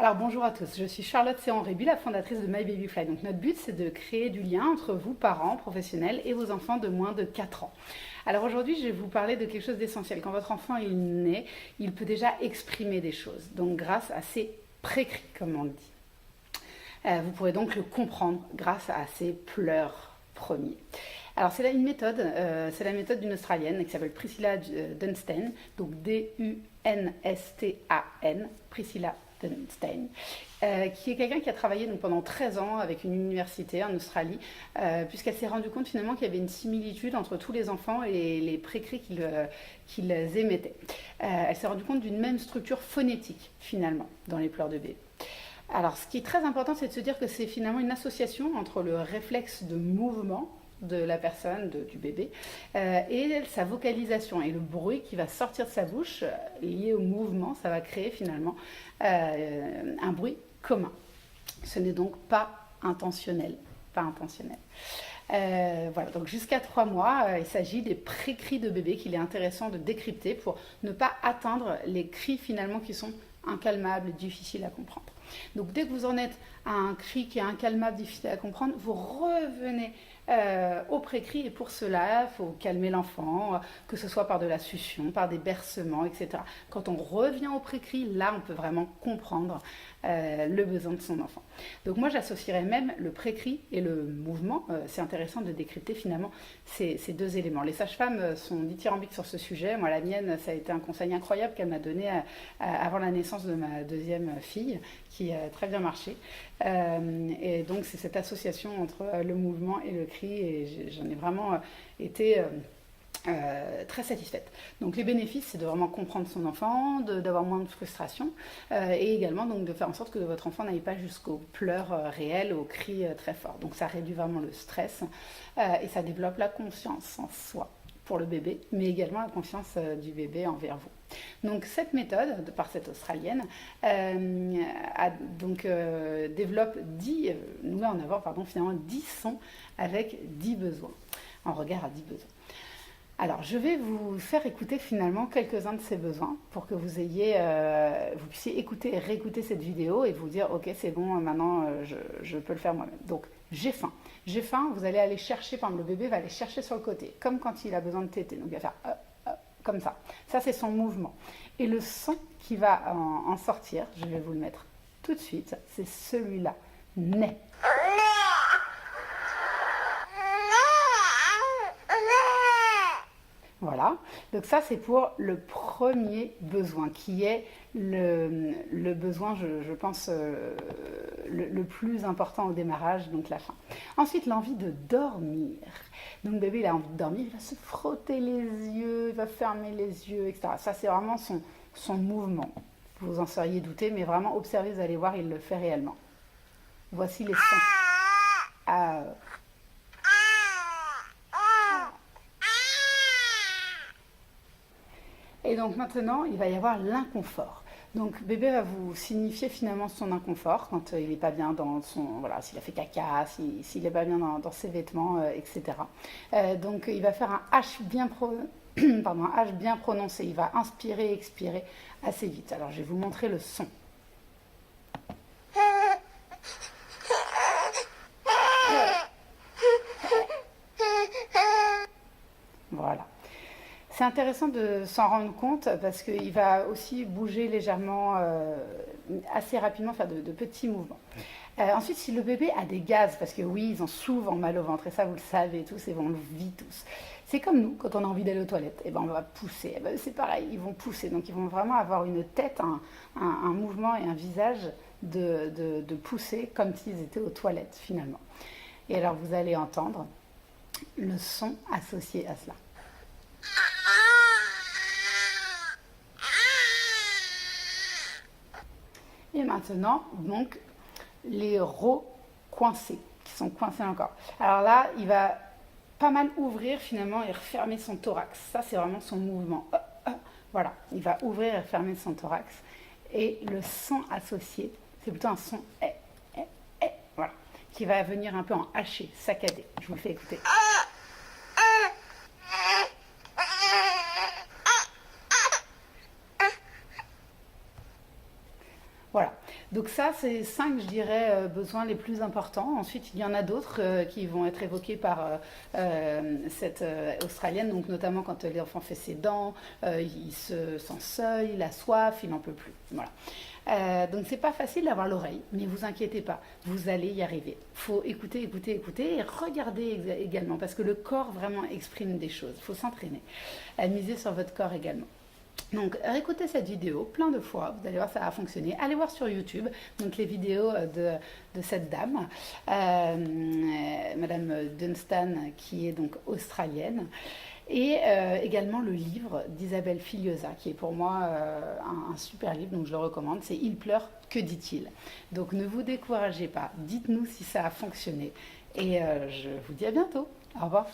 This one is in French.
Alors bonjour à tous, je suis Charlotte Séan-Rébu, la fondatrice de My Baby Fly. Donc notre but c'est de créer du lien entre vous, parents, professionnels et vos enfants de moins de 4 ans. Alors aujourd'hui je vais vous parler de quelque chose d'essentiel. Quand votre enfant est né, il peut déjà exprimer des choses. Donc grâce à ses pré-cris comme on le dit. Vous pourrez donc le comprendre grâce à ses pleurs premiers. Alors c'est là une méthode, c'est la méthode d'une Australienne qui s'appelle Priscilla Dunstane, donc D-U-N-S-T-A-N, Priscilla Dunstane, qui est quelqu'un qui a travaillé donc, pendant 13 ans avec une université en Australie, puisqu'elle s'est rendue compte finalement qu'il y avait une similitude entre tous les enfants et les pré-cris qu'ils émettaient. Elle s'est rendue compte d'une même structure phonétique finalement dans les pleurs de bébé. Alors, ce qui est très important, c'est de se dire que c'est finalement une association entre le réflexe de mouvement de la personne, du bébé, et sa vocalisation. Et le bruit qui va sortir de sa bouche, lié au mouvement, ça va créer finalement un bruit commun. Ce n'est donc pas intentionnel. Pas intentionnel. Voilà, donc jusqu'à 3 mois, il s'agit des pré-cris de bébé qu'il est intéressant de décrypter pour ne pas atteindre les cris finalement qui sont incalmables, difficiles à comprendre. Donc dès que vous en êtes à un cri qui est incalmable, difficile à comprendre, vous revenez au pré-cri et pour cela, il faut calmer l'enfant, que ce soit par de la succion, par des bercements, etc. Quand on revient au pré-cri, là on peut vraiment comprendre le besoin de son enfant. Donc moi j'associerais même le pré-cri et le mouvement. C'est intéressant de décrypter finalement ces deux éléments. Les sages-femmes sont dithyrambiques sur ce sujet. Moi la mienne, ça a été un conseil incroyable qu'elle m'a donné avant la naissance de ma deuxième fille, qui a très bien marché. Et donc c'est cette association entre le mouvement et le cri, et j'en ai vraiment été très satisfaite. Donc les bénéfices, c'est de vraiment comprendre son enfant, d'avoir moins de frustration, et également donc, de faire en sorte que votre enfant n'aille pas jusqu'aux pleurs réels, aux cris très forts. Donc ça réduit vraiment le stress, et ça développe la confiance en soi pour le bébé, mais également la confiance du bébé envers vous. Donc cette méthode, par cette Australienne, développe 10, nous met en avant finalement 10 sons avec 10 besoins, en regard à 10 besoins. Alors, je vais vous faire écouter finalement quelques-uns de ces besoins pour que vous puissiez écouter et réécouter cette vidéo et vous dire « Ok, c'est bon, maintenant je peux le faire moi-même. » Donc, j'ai faim. J'ai faim, vous allez aller chercher, par exemple, le bébé va aller chercher sur le côté, comme quand il a besoin de téter. Donc, il va faire comme ça. Ça, c'est son mouvement. Et le son qui va en sortir, je vais vous le mettre tout de suite, c'est celui-là. Né. Voilà, donc ça c'est pour le premier besoin qui est le besoin, je pense, le plus important au démarrage, donc la faim. Ensuite, l'envie de dormir. Donc le bébé il a envie de dormir, il va se frotter les yeux, il va fermer les yeux, etc. Ça c'est vraiment son mouvement. Vous en seriez douté, mais vraiment observez, vous allez voir, il le fait réellement. Voici les sons. Et donc maintenant, il va y avoir l'inconfort. Donc bébé va vous signifier finalement son inconfort quand il n'est pas bien dans voilà, s'il a fait caca, s'il n'est pas bien dans ses vêtements, etc. Donc il va faire un H un H bien prononcé. Il va inspirer et expirer assez vite. Alors je vais vous montrer le son. Voilà. C'est intéressant de s'en rendre compte parce qu'il va aussi bouger légèrement, assez rapidement, faire de petits mouvements. Ensuite, si le bébé a des gaz, parce que oui, ils ont souvent mal au ventre, et ça vous le savez tous, et on le vit tous. C'est comme nous, quand on a envie d'aller aux toilettes, et ben on va pousser. Et ben c'est pareil, ils vont pousser. Donc ils vont vraiment avoir une tête, un mouvement et un visage de pousser comme s'ils étaient aux toilettes finalement. Et alors vous allez entendre le son associé à cela. Et maintenant, donc, les coincés, qui sont coincés encore. Alors là, il va pas mal ouvrir finalement et refermer son thorax. Ça, c'est vraiment son mouvement. Voilà, il va ouvrir et refermer son thorax. Et le son associé, c'est plutôt un son voilà, qui va venir un peu en haché, saccadé. Je vous le fais écouter. Voilà. Donc ça, c'est cinq, je dirais, besoins les plus importants. Ensuite, il y en a d'autres qui vont être évoqués par cette Australienne, donc notamment quand l'enfant fait ses dents, il se sent seul, il a soif, il n'en peut plus. Voilà. Donc c'est pas facile d'avoir l'oreille, mais vous inquiétez pas, vous allez y arriver. Faut écouter, écouter, écouter et regarder également, parce que le corps vraiment exprime des choses. Il faut s'entraîner. Miser sur votre corps également. Donc, réécoutez cette vidéo plein de fois, vous allez voir, ça a fonctionné. Allez voir sur YouTube, donc les vidéos de cette dame, Madame Dunstan, qui est donc australienne, et également le livre d'Isabelle Filiosa, qui est pour moi un super livre, donc je le recommande, c'est Il pleure, que dit-il? Donc ne vous découragez pas, dites-nous si ça a fonctionné, et je vous dis à bientôt. Au revoir.